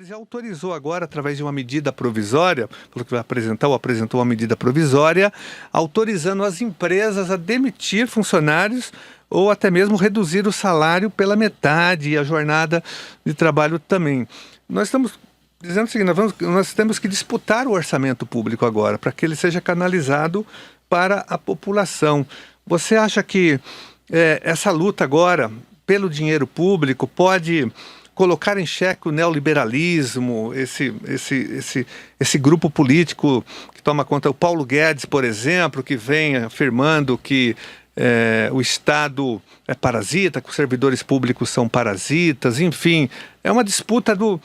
Já autorizou agora, através de uma medida provisória, falou que vai apresentar ou apresentou uma medida provisória, autorizando as empresas a demitir funcionários ou até mesmo reduzir o salário pela metade e a jornada de trabalho também. Nós estamos dizendo o seguinte, nós temos que disputar o orçamento público agora, para que ele seja canalizado para a população. Você acha que essa luta agora pelo dinheiro público pode colocar em xeque o neoliberalismo, esse grupo político que toma conta, o Paulo Guedes, por exemplo, que vem afirmando que o Estado é parasita, que os servidores públicos são parasitas, enfim, é uma disputa do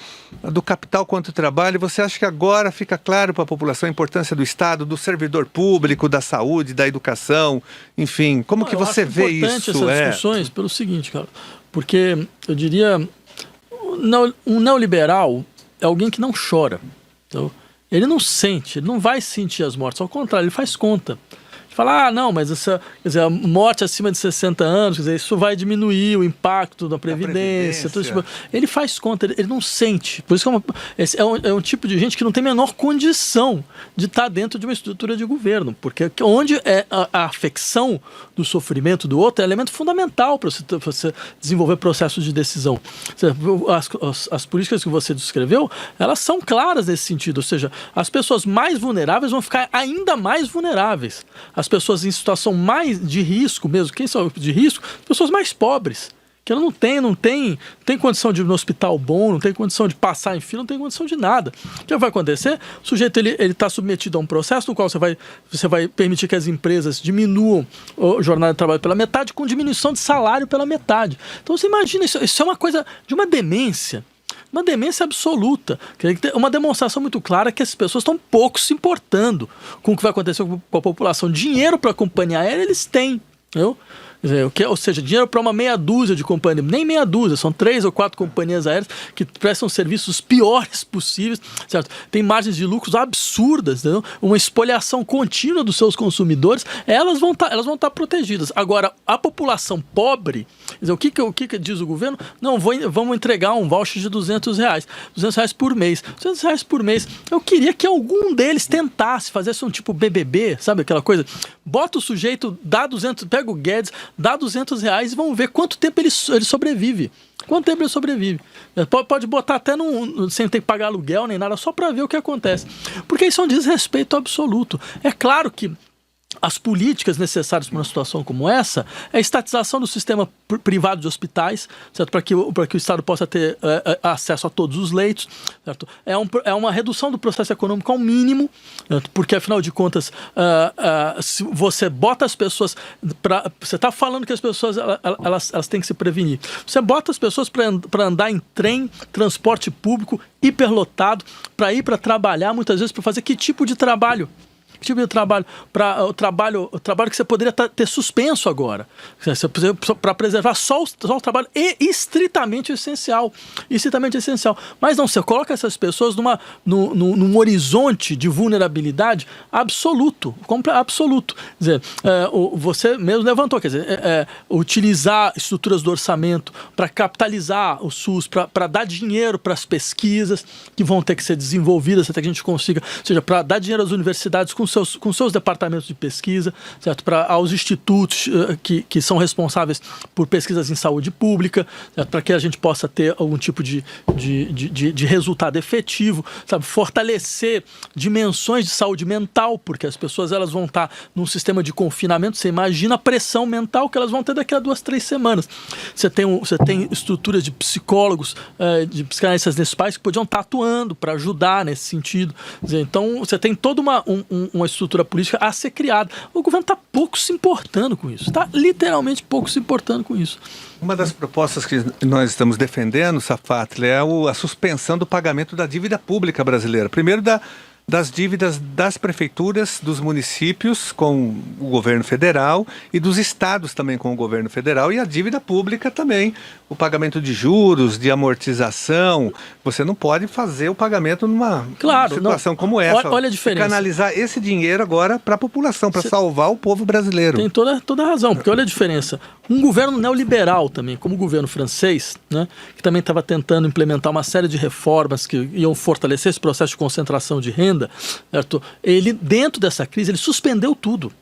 capital contra o trabalho. Você acha que agora fica claro para a população a importância do Estado, do servidor público, da saúde, da educação, enfim, como que você vê isso? É importante essas discussões pelo seguinte, cara, porque eu diria, um neoliberal é alguém que não chora, então, ele não sente, ele não vai sentir as mortes, ao contrário, ele faz conta. Falar, não, mas essa, quer dizer, a morte acima de 60 anos, quer dizer, isso vai diminuir o impacto da Previdência. Tudo isso. Ele faz conta, ele não sente. Por isso que é um tipo de gente que não tem a menor condição de estar dentro de uma estrutura de governo. Porque onde é a afecção do sofrimento do outro é elemento fundamental para você desenvolver processos de decisão. As políticas que você descreveu, elas são claras nesse sentido. Ou seja, as pessoas mais vulneráveis vão ficar ainda mais vulneráveis. As pessoas em situação mais de risco mesmo, quem são de risco? As pessoas mais pobres, que ela não tem condição de ir no hospital bom, não tem condição de passar em fila, não tem condição de nada. O que vai acontecer? O sujeito ele está submetido a um processo no qual você vai permitir que as empresas diminuam a jornada de trabalho pela metade, com diminuição de salário pela metade. Então você imagina, isso é uma coisa de uma demência. Uma demência absoluta. Uma demonstração muito clara que as pessoas estão pouco se importando com o que vai acontecer com a população. Dinheiro para a companhia aérea eles têm. Entendeu? Ou seja, dinheiro para uma meia dúzia de companhias, nem meia dúzia, são 3 ou 4 companhias aéreas que prestam serviços piores possíveis, certo? Tem margens de lucros absurdas, entendeu? Uma espoliação contínua dos seus consumidores, elas vão estar protegidas. Agora, a população pobre, o que diz o governo? Não, vamos entregar um voucher de R$200, R$200 por mês. R$200 por mês. Eu queria que algum deles tentasse fazer um tipo BBB, sabe aquela coisa? Bota o sujeito, dá 200, pega o Guedes, dá R$200 e vamos ver quanto tempo ele sobrevive. Quanto tempo ele sobrevive. Pode botar até sem ter que pagar aluguel nem nada, só para ver o que acontece. Porque isso é um desrespeito absoluto. É claro que as políticas necessárias para uma situação como essa é a estatização do sistema privado de hospitais, certo? Para que o Estado possa ter acesso a todos os leitos, certo? É uma redução do processo econômico ao mínimo, certo? Porque, afinal de contas, se você bota as pessoas... Você está falando que as pessoas elas têm que se prevenir. Você bota as pessoas para andar em trem, transporte público, hiperlotado, para ir para trabalhar, muitas vezes para fazer que tipo de trabalho? Tipo de trabalho, o trabalho que você poderia ter suspenso agora, para preservar só o trabalho estritamente essencial, mas não, você coloca essas pessoas num horizonte de vulnerabilidade absoluto, quer dizer, você mesmo levantou, quer dizer, utilizar estruturas do orçamento para capitalizar o SUS, para dar dinheiro para as pesquisas que vão ter que ser desenvolvidas até que a gente consiga, ou seja, para dar dinheiro às universidades com seus departamentos de pesquisa, certo? Aos institutos que são responsáveis por pesquisas em saúde pública, para que a gente possa ter algum tipo de resultado efetivo, sabe? Fortalecer dimensões de saúde mental, porque as pessoas elas vão estar num sistema de confinamento, você imagina a pressão mental que elas vão ter daqui a 2, 3 semanas. Você tem estruturas de psicólogos, de psicanalistas nesses países que podiam estar atuando para ajudar nesse sentido. Quer dizer, então, você tem toda uma estrutura política a ser criada. O governo está pouco se importando com isso. Está literalmente pouco se importando com isso. Uma das propostas que nós estamos defendendo, Safatli, é a suspensão do pagamento da dívida pública brasileira. Primeiro das dívidas das prefeituras, dos municípios com o governo federal e dos estados também com o governo federal, e a dívida pública também, o pagamento de juros, de amortização. Você não pode fazer o pagamento numa situação como essa. Olha a diferença. Canalizar esse dinheiro agora para a população, para salvar o povo brasileiro. Tem toda a razão, porque olha a diferença. Um governo neoliberal também, como o governo francês, né, que também estava tentando implementar uma série de reformas que iam fortalecer esse processo de concentração de renda, certo? Ele, dentro dessa crise, ele suspendeu tudo.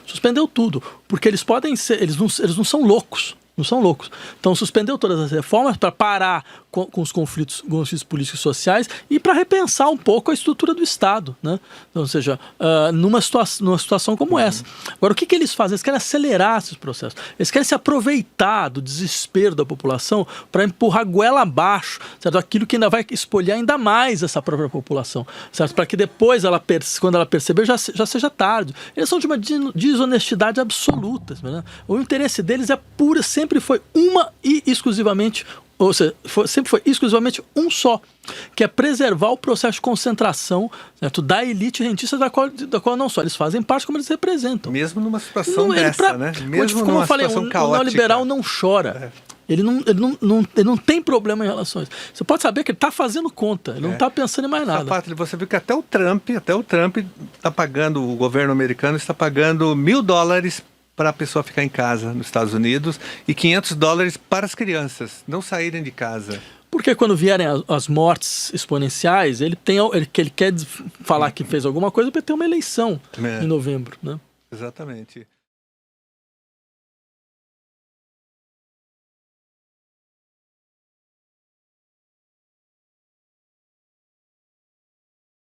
Suspendeu tudo, porque eles podem ser, eles não são loucos. Não são loucos. Então suspendeu todas as reformas para parar com os conflitos políticos e sociais e para repensar um pouco a estrutura do Estado, né? Então, ou seja, numa situação como essa. Agora, o que eles fazem? Eles querem acelerar esses processos. Eles querem se aproveitar do desespero da população para empurrar a goela abaixo, certo? Aquilo que ainda vai espolhar ainda mais essa própria população, certo? Para que depois, quando ela perceber, já seja tarde. Eles são de uma desonestidade absoluta, né? O interesse deles é pura, sempre foi uma e exclusivamente, ou seja, sempre foi exclusivamente um só, que é preservar o processo de concentração, certo, da elite rentista da qual não só eles fazem parte, como eles representam. Mesmo numa situação dessa, né? Mesmo como numa eu falei, situação o caótica. neoliberal não chora. Ele não tem problema em relação a isso. Você pode saber que ele está fazendo conta, ele não está pensando em mais nada. Pátria, você viu que até o Trump está pagando, o governo americano está pagando $1.000 para a pessoa ficar em casa nos Estados Unidos e $500 para as crianças não saírem de casa. Porque quando vierem as mortes exponenciais, ele quer falar que fez alguma coisa para ter uma eleição em novembro, né? Exatamente.